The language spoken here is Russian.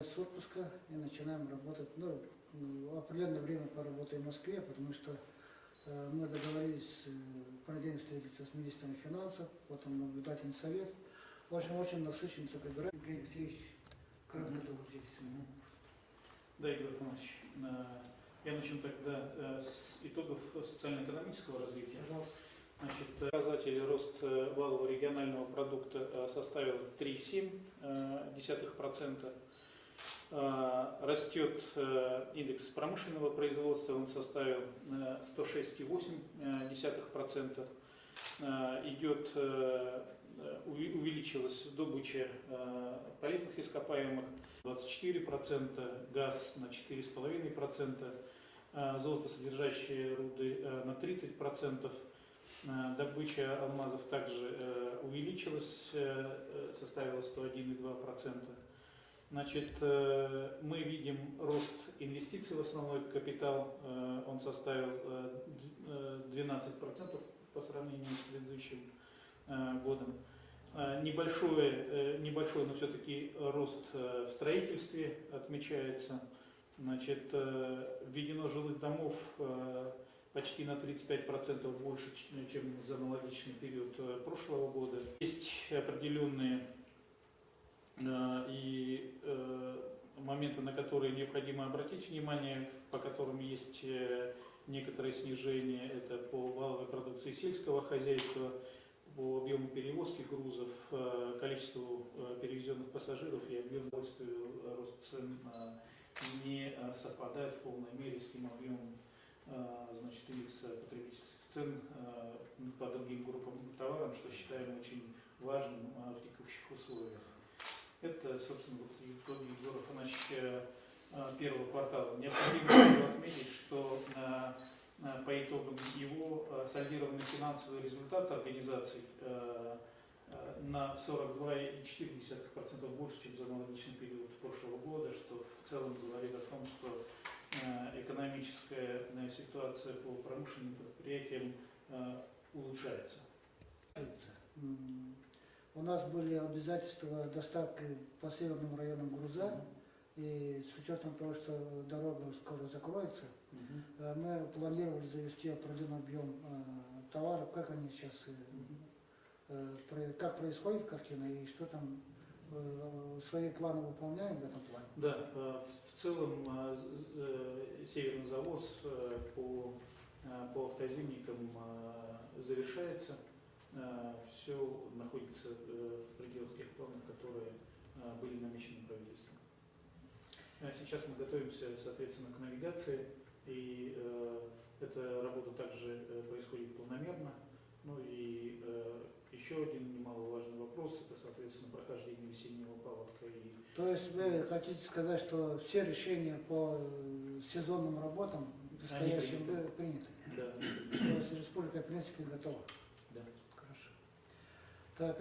С отпуска и начинаем работать. Ну, в определенное время поработаем в Москве, потому что мы договорились в понедельник встретиться с министром финансов, потом наблюдательный совет. В общем, очень насыщенный такой график. Евгений Алексеевич, кратко доложились. Да, Игорь Иванович, я начну тогда с итогов социально-экономического развития. Пожалуйста. Значит, показатель рост валового регионального продукта составил 3,7%. Растет индекс промышленного производства, он составил 106,8%. Увеличилась добыча полезных ископаемых 24%, газ на 4,5%, золотосодержащие руды на 30%. Добыча алмазов также увеличилась, составила 101,2%. Значит, мы видим рост инвестиций в основной капитал, он составил 12% по сравнению с предыдущим годом. Небольшой, но все-таки рост в строительстве отмечается. Значит, введено жилых домов почти на 35% больше, чем за аналогичный период прошлого года. Есть определенные моменты, на которые необходимо обратить внимание, по которым есть некоторое снижение. Это по валовой продукции сельского хозяйства, по объему перевозки грузов, количеству перевезенных пассажиров и объему рост цен не совпадает в полной мере с тем объемом индекса потребительских цен по другим группам товаров, что считаем очень важным в текущих условиях. Это, собственно, итоги Егора Афанасьевича первого квартала. Необходимо отметить, что по итогам его сольдированный финансовый результат организаций на 42,4% больше, чем за аналогичный период прошлого года, что в целом говорит о том, что экономическая ситуация по промышленным предприятиям улучшается. У нас были обязательства доставки по северным районам груза, и с учетом того, что дорога скоро закроется, мы планировали завести определенный объем товаров. Как они сейчас, как происходит картина и что там, свои планы выполняем в этом плане? Да, в целом северный завоз по автозимникам завершается. Все находится в пределах тех планов, которые были намечены правительством. Сейчас мы готовимся, соответственно, к навигации, и эта работа также происходит планомерно. Ну и еще один немаловажный вопрос, это, соответственно, прохождение весеннего паводка. То есть вы хотите сказать, что все решения по сезонным работам предстоящим приняты? Да. То есть республика, в принципе, готова? Да. Хорошо. Так,